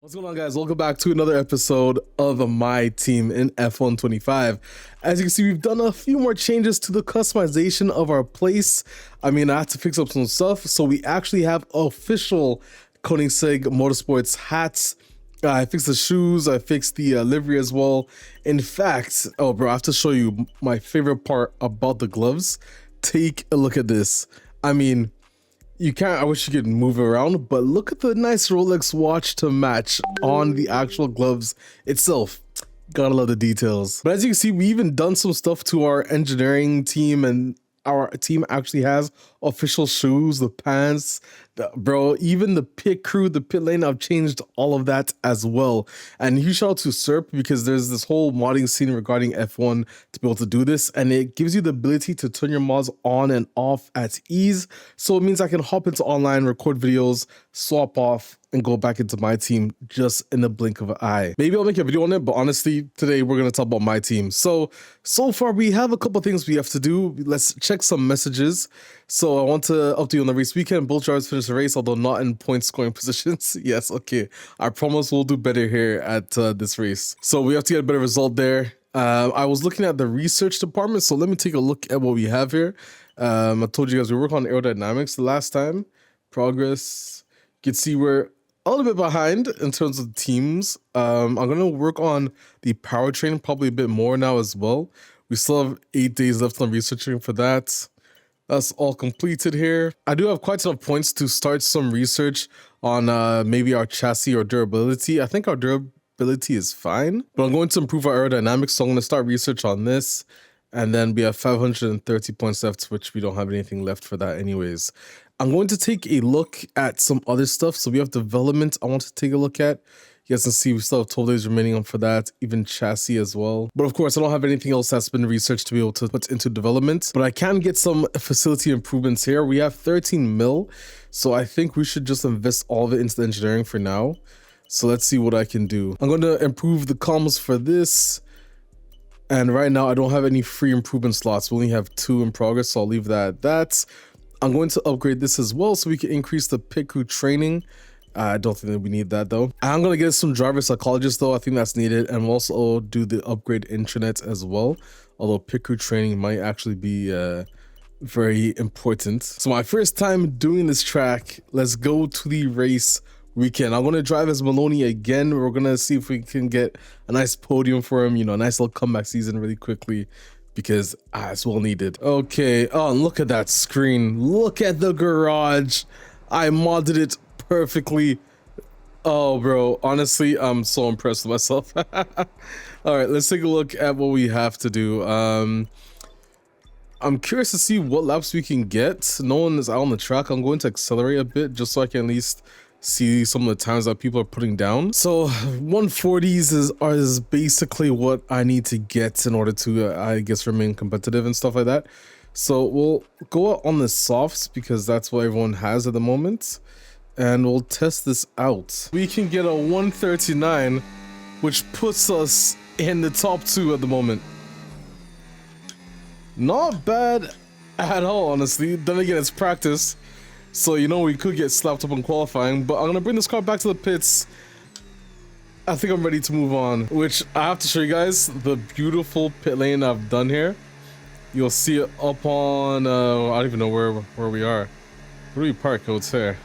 What's going on, guys? Welcome back to another episode of my team in F1 25. As you can see, we've done a few more changes to the customization of our place. I mean, I had to fix up some stuff, so we actually have official Koenigsegg Motorsports hats. I fixed the shoes, I fixed the livery as well. In fact, oh bro, I have to show you my favorite part about the gloves. Take a look at this. I mean, you can't, I wish you could move around, but look at the nice Rolex watch to match on the actual gloves itself. Gotta love the details. But as you can see, we even done some stuff to our engineering team, and our team actually has official shoes, the pants, bro, even the pit crew, the pit lane. I've changed all of that as well. And huge shout out to SERP, because there's this whole modding scene regarding F1 to be able to do this, and it gives you the ability to turn your mods on and off at ease. So it means I can hop into online, record videos, swap off, and go back into my team just in the blink of an eye. Maybe I'll make a video on it, but honestly, today we're gonna talk about my team. So far we have a couple things we have to do. Let's check some messages. So I want to update you on the race weekend. Both drivers finished the race, although not in point scoring positions. Yes, okay. I promise we'll do better here at this race. So we have to get a better result there. I was looking at the research department, so let me take a look at what we have here. I told you guys we worked on aerodynamics the last time. Progress. You can see we're a little bit behind in terms of teams. I'm going to work on the powertrain probably a bit more now as well. We still have 8 days left on researching for that. That's all completed here. I do have quite enough points to start some research on maybe our chassis or durability. I think our durability is fine, but I'm going to improve our aerodynamics, so I'm going to start research on this. And then we have 530 points left, which we don't have anything left for that anyways. I'm going to take a look at some other stuff. So we have development I want to take a look at. You guys can see we still have 12 days remaining on for that, even chassis as well. But of course, I don't have anything else that's been researched to be able to put into development. But I can get some facility improvements here. We have 13 mil. So I think we should just invest all of it into the engineering for now. So let's see what I can do. I'm going to improve the comms for this. And right now, I don't have any free improvement slots. We only have 2 in progress, so I'll leave that at that. I'm going to upgrade this as well so we can increase the pit crew training. I don't think that we need that though. I'm going to get some driver psychologists though. I think that's needed. And we'll also do the upgrade intranet as well. Although pit crew training might actually be very important. So my first time doing this track, let's go to the race weekend. I'm going to drive as Maloney again. We're going to see if we can get a nice podium for him, you know, a nice little comeback season really quickly, because it's well needed. Okay, oh, look at that screen. Look at the garage. I modded it perfectly. Oh, bro, honestly, I'm so impressed with myself. All right, let's take a look at what we have to do. I'm curious to see what laps we can get. No one is out on the track. I'm going to accelerate a bit just so I can at least see some of the times that people are putting down. So 140s is basically what I need to get in order to I guess remain competitive and stuff like that. So we'll go on the softs because that's what everyone has at the moment, and we'll test this out. We can get a 139, which puts us in the top 2 at the moment. Not bad at all, honestly. Then again, it's practice, so, you know, we could get slapped up in qualifying, but I'm going to bring this car back to the pits. I think I'm ready to move on, which I have to show you guys the beautiful pit lane I've done here. You'll see it up on, I don't even know where we are. Where do we park? Oh, it's here.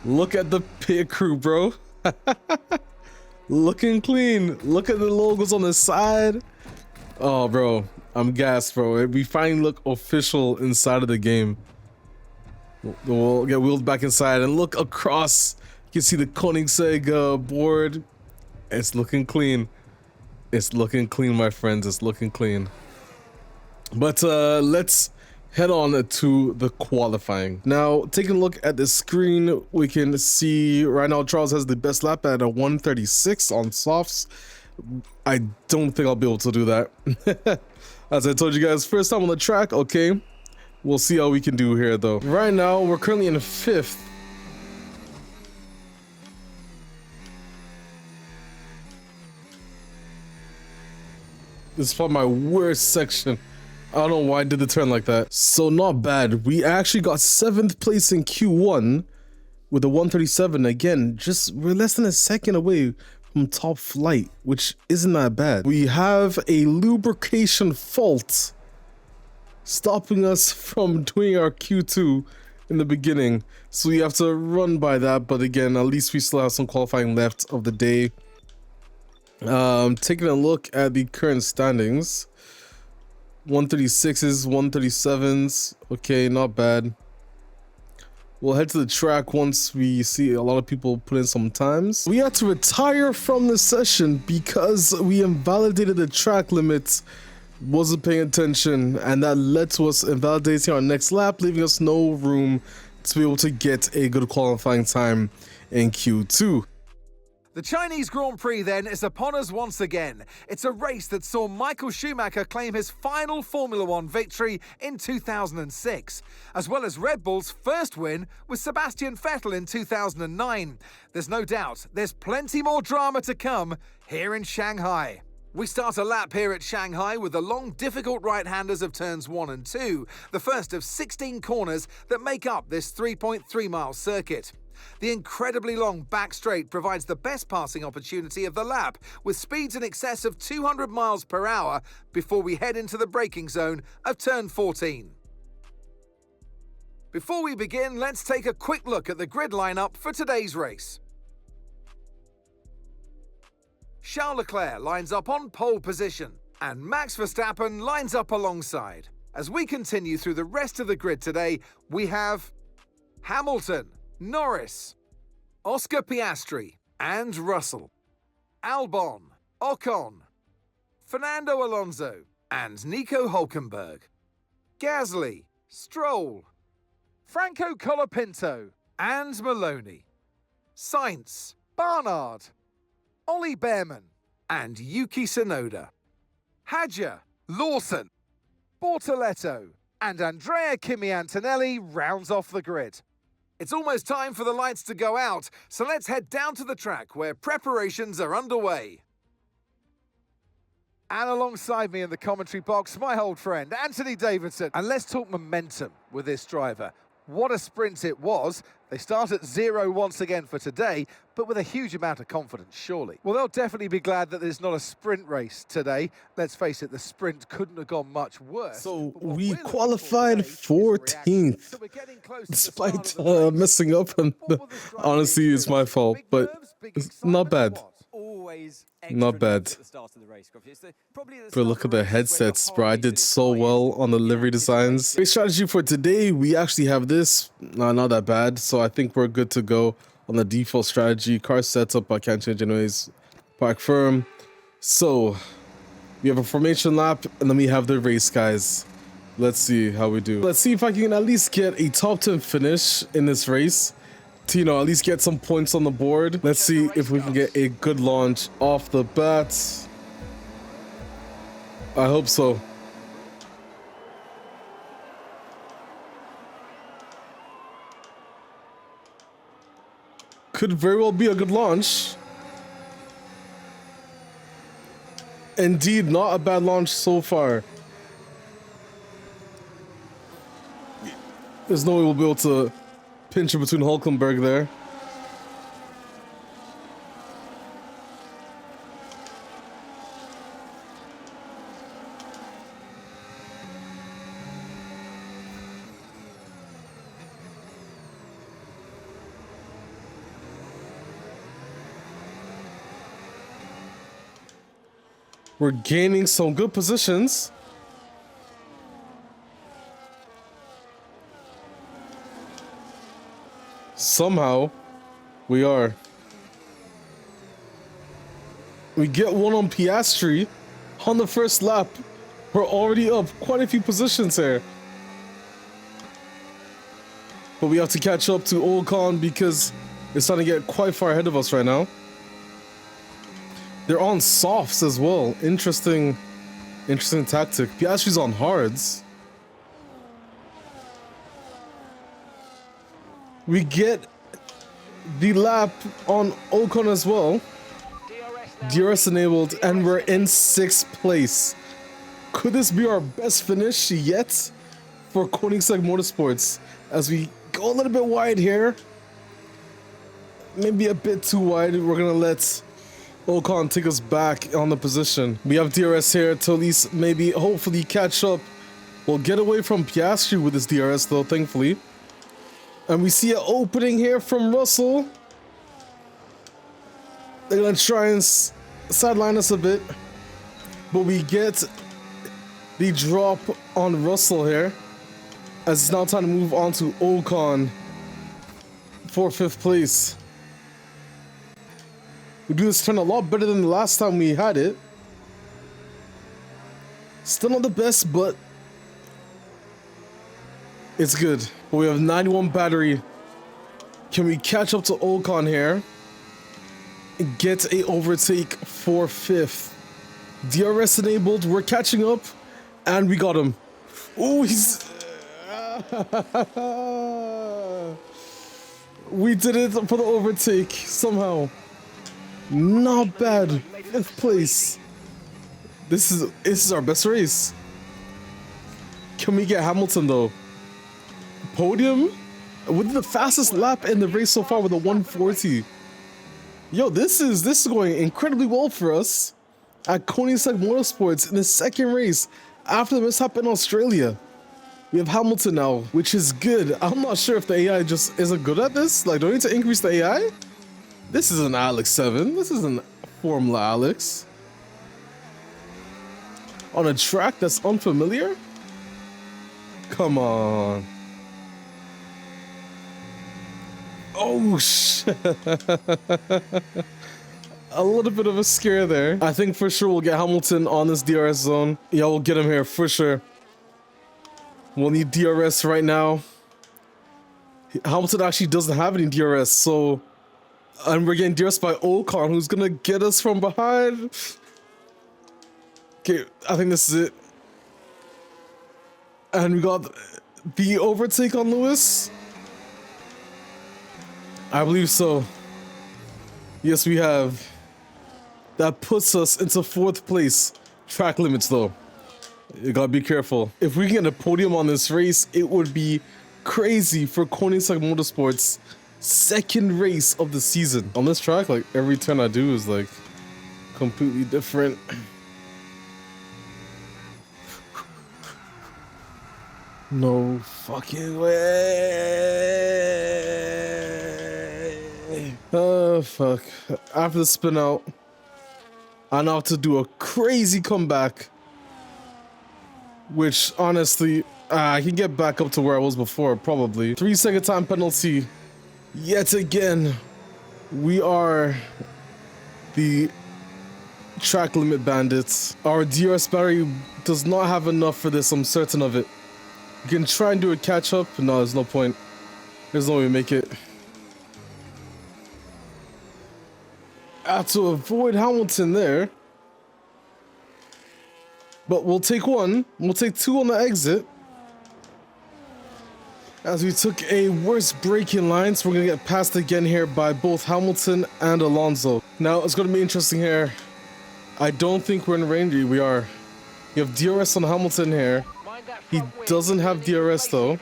Look at the pit crew, bro. Looking clean. Look at the logos on the side. Oh, bro, I'm gassed, bro. We finally look official inside of the game. We'll get wheeled back inside and look across. You can see the Koenigsegg board. It's looking clean. It's looking clean, my friends. It's looking clean. But let's head on to the qualifying. Now, taking a look at the screen, we can see right now Charles has the best lap at a 136 on softs. I don't think I'll be able to do that. As I told you guys, first time on the track, okay. We'll see how we can do here, though. Right now, we're currently in 5th. This is probably my worst section. I don't know why I did the turn like that. So not bad. We actually got 7th place in Q1, with the 137. Again, just we're less than a second away from top flight, which isn't that bad. We have a lubrication fault stopping us from doing our Q2 in the beginning, so we have to run by that. But again, at least we still have some qualifying left of the day. Taking a look at the current standings, 136s, 137s. Okay, not bad. We'll head to the track once we see a lot of people put in some times. We had to retire from the session because we invalidated the track limits, wasn't paying attention, and that led to us invalidating our next lap, leaving us no room to be able to get a good qualifying time in Q2. The Chinese Grand Prix then is upon us once again. It's a race that saw Michael Schumacher claim his final Formula One victory in 2006, as well as Red Bull's first win with Sebastian Vettel in 2009. There's no doubt there's plenty more drama to come here in Shanghai. We start a lap here at Shanghai with the long, difficult right-handers of turns 1 and 2, the first of 16 corners that make up this 3.3-mile circuit. The incredibly long back straight provides the best passing opportunity of the lap, with speeds in excess of 200 miles per hour before we head into the braking zone of turn 14. Before we begin, let's take a quick look at the grid lineup for today's race. Charles Leclerc lines up on pole position, and Max Verstappen lines up alongside. As we continue through the rest of the grid today, we have Hamilton, Norris, Oscar Piastri and Russell, Albon, Ocon, Fernando Alonso and Nico Hülkenberg, Gasly, Stroll, Franco Colapinto and Maloney, Sainz, Barnard, Ollie Behrman and Yuki Tsunoda, Hadjar, Lawson, Bortoletto and Andrea Kimi Antonelli rounds off the grid. It's almost time for the lights to go out, so let's head down to the track where preparations are underway. And alongside me in the commentary box, my old friend, Anthony Davidson. And let's talk momentum with this driver. What a sprint it was. They start at 0 once again for today, but with a huge amount of confidence, surely. Well, they'll definitely be glad that there's not a sprint race today. Let's face it, the sprint couldn't have gone much worse. So we qualified 14th, so despite messing up, and honestly, it's my fault, but it's not bad. Not bad. But look at the headsets, bro. I did so well on the livery designs. Race strategy for today, we actually have this. Not that bad. So I think we're good to go on the default strategy. Car setup, I can't change anyways. Park firm. So we have a formation lap, and then we have the race, guys. Let's see how we do. Let's see if I can at least get a top 10 finish in this race, to, you know, at least get some points on the board. Let's see if we can get a good launch off the bat. I hope so. Could very well be a good launch. Indeed, not a bad launch so far. There's no way we'll be able to pinch it between Hülkenberg there. We're gaining some good positions. Somehow, we are. We get one on Piastri on the first lap. We're already up quite a few positions here. But we have to catch up to Ocon because it's starting to get quite far ahead of us right now. They're on softs as well. Interesting tactic. Piastri's on hards. We get the lap on Ocon as well. DRS enabled, and we're in 6th place. Could this be our best finish yet for Koenigsegg Motorsports? As we go a little bit wide here, maybe a bit too wide. We're gonna let Ocon take us back on the position. We have DRS here to at least maybe hopefully catch up. We'll get away from Piastri with this DRS though, thankfully. And we see an opening here from Russell. They're gonna try and sideline us a bit, but we get the drop on Russell here, as it's now time to move on to Ocon for 5th place. We do this turn a lot better than the last time we had it. Still not the best, but it's good. But we have 91 battery. Can we catch up to Ocon here? Get a overtake for 5th. DRS enabled, we're catching up, and we got him. Oh, he's... We did it for the overtake, somehow. Not bad, 5th place. This is our best race. Can we get Hamilton though? Podium? With the fastest lap in the race so far with a 140. Yo, this is going incredibly well for us at Koenigsegg Motorsports in the 2nd race after the mishap in Australia. We have Hamilton now, which is good. I'm not sure if the AI just isn't good at this. Like, do I need to increase the AI? This isn't Alex 7. This isn't Formula Alex. On a track that's unfamiliar? Come on. Oh, shit. A little bit of a scare there. I think for sure we'll get Hamilton on this DRS zone. Yeah, we'll get him here for sure. We'll need DRS right now. Hamilton actually doesn't have any DRS, so... And we're getting DRS by Ocon, who's gonna get us from behind. Okay, I think this is it. And we got the overtake on Lewis. I believe so. Yes, we have. That puts us into 4th place. Track limits, though. You gotta be careful. If we can get a podium on this race, it would be crazy for Koenigsegg Motorsports' 2nd race of the season. On this track, like, every turn I do is, like, completely different. No fucking way. Oh, fuck. After the spin out, I now have to do a crazy comeback. Which, honestly, I can get back up to where I was before, probably. 3-second time penalty. Yet again, we are the track limit bandits. Our DRS battery does not have enough for this, I'm certain of it. You can try and do a catch up. No, there's no point. There's no way to make it. I have to avoid Hamilton there. But we'll take one. We'll take 2 on the exit. As we took a worse braking line, so we're going to get passed again here by both Hamilton and Alonso. Now, it's going to be interesting here. I don't think we're in range. We are. You have DRS on Hamilton here. He doesn't have DRS though.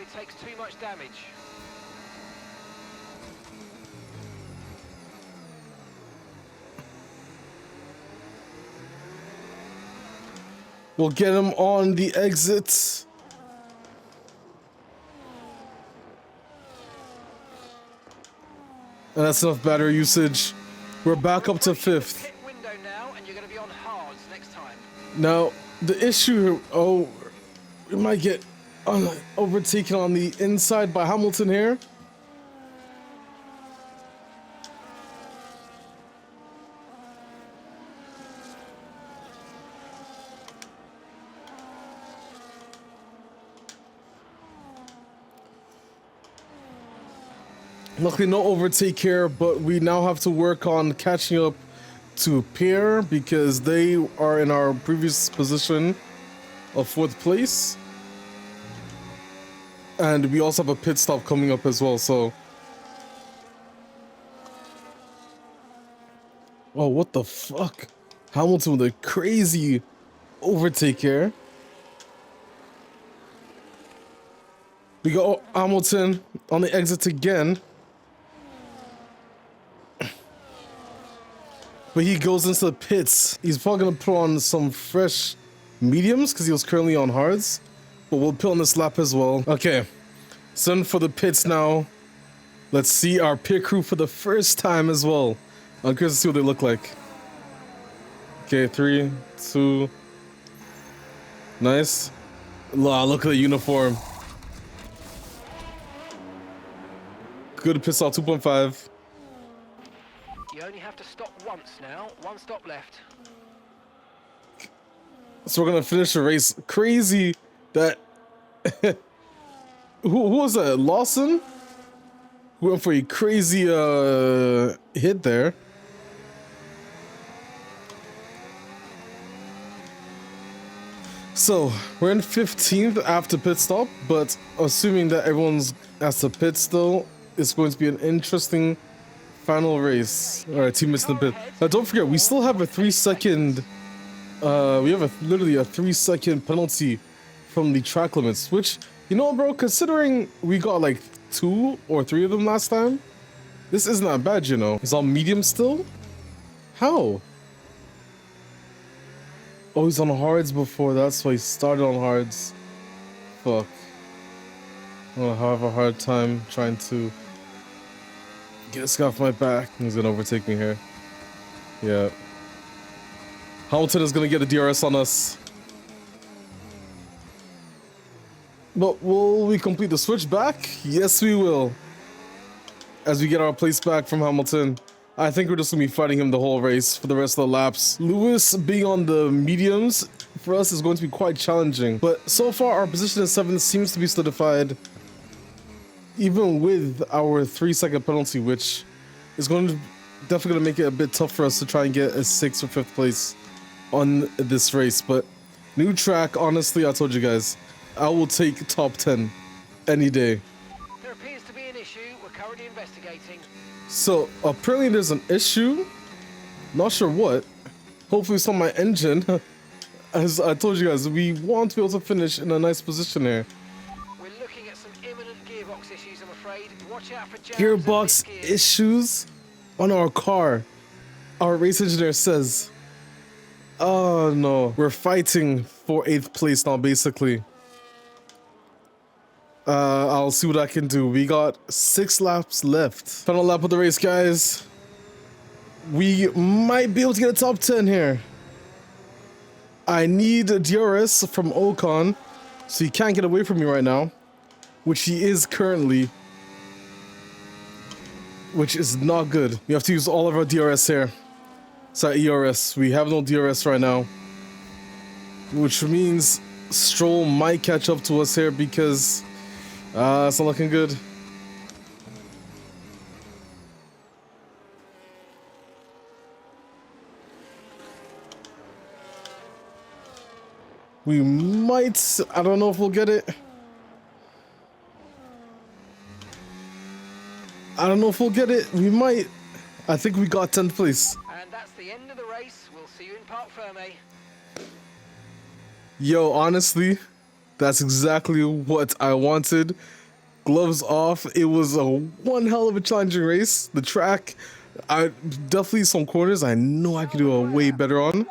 We'll get him on the exit. And that's enough battery usage. We're back up to 5th. Now, the issue, oh, we might get overtaken on the inside by Hamilton here. Luckily, no overtake here, but we now have to work on catching up to Pierre because they are in our previous position of 4th place. And we also have a pit stop coming up as well, so... Oh, what the fuck? Hamilton with a crazy overtake here. We got Hamilton on the exit again. but he goes into the pits. He's probably gonna put on some fresh mediums because he was currently on hards, but we'll put on this lap as well. Okay, so for the pits now. Let's see our pit crew for the first time as well. I'm curious to see what they look like. Okay, 3, 2. Nice. Wow, look at the uniform. Good pit stop, 2.5. You only have to stop once now. One stop left. So we're gonna finish the race. Crazy that who was that? Lawson? Who went for a crazy hit there. So we're in 15th after pit stop, but assuming that everyone's has to pit still, it's going to be an interesting final race. All right, team missing the pit. Now don't forget, we still have a 3-second. We have literally a 3-second penalty from the track limits, which, you know, bro, considering we got like 2 or 3 of them last time, this isn't that bad, you know. He's on medium still? How? Oh, he's on hards before, that's why he started on hards. Fuck. I'm gonna have a hard time trying to get this guy off my back. He's gonna overtake me here. Yeah. Hamilton is gonna get a DRS on us. But will we complete the switch back? Yes, we will. As we get our place back from Hamilton. I think we're just gonna be fighting him the whole race for the rest of the laps. Lewis being on the mediums for us is going to be quite challenging. But so far our position in 7th seems to be solidified. Even with our 3-second penalty, which is definitely gonna make it a bit tough for us to try and get a 6th or 5th place on this race. But new track, honestly, I told you guys, I will take top 10 any day. There appears to be an issue. We're currently investigating. So apparently there's an issue. Not sure what. Hopefully it's on my engine. As I told you guys, we want to be able to finish in a nice position here. We're looking at some imminent gearbox issues, I'm afraid. Watch out for jams Gearbox and mid-gears. issues on our car. Our race engineer says. Oh no. We're fighting for 8th place now, basically. I'll see what I can do. We got 6 laps left. Final lap of the race, guys. We might be able to get a top 10 here. I need a DRS from Ocon, so he can't get away from me right now, which he is currently, which is not good. We have to use all of our DRS here. Sorry, ERS. We have no DRS right now, which means Stroll might catch up to us here because it's not looking good. We might, I don't know if we'll get it. I don't know if we'll get it. We might. I think we got 10th place. And that's the end of the race. We'll see you in Parc Fermé. Yo, honestly, that's exactly what I wanted. Gloves off. It was one hell of a challenging race. The track, I definitely some corners I know I could do a way better on,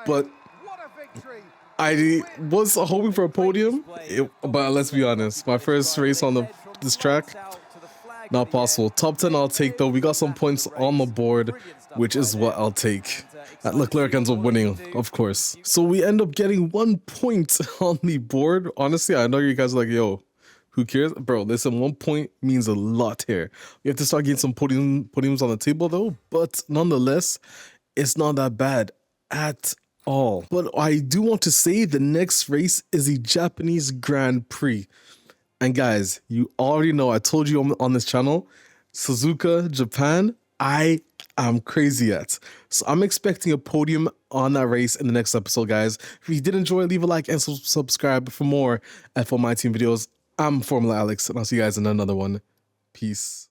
but I was hoping for a podium. But let's be honest, my first race on this track, not possible. Top 10 I'll take though. We got some points on the board, which is what I'll take. Leclerc ends up winning, of course. So we end up getting 1 point on the board. Honestly, I know you guys are like, yo, who cares? Bro, listen, 1 point means a lot here. We have to start getting some podiums on the table though, but nonetheless, it's not that bad at all. But I do want to say the next race is the Japanese Grand Prix. And guys, you already know, I told you on this channel, Suzuka, Japan, I am crazy at. So I'm expecting a podium on that race in the next episode, guys. If you did enjoy, leave a like and subscribe for more F1 My Team videos. I'm Formula Alex, and I'll see you guys in another one. Peace.